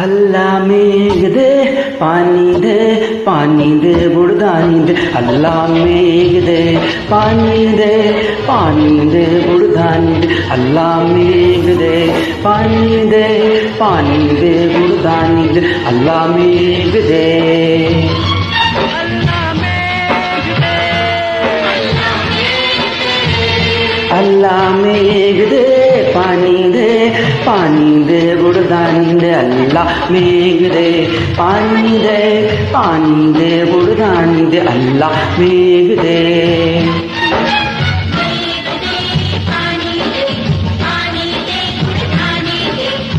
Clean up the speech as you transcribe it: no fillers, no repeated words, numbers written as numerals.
अल्लाह मेघ दे पानी दे बुड़दानी दे। अल्लाह मेघ दे पानी दे बुड़दानी दे। अल्लाह मेघ दे पानी दे बुड़दानी दे। अल्लाह मेघ दे। अल्लाह मेघ दे पानी दे बुड़दानी दे। अल्लाह मेघ दे पानी दे बुड़दानी दे। अल्लाह मेघ दे।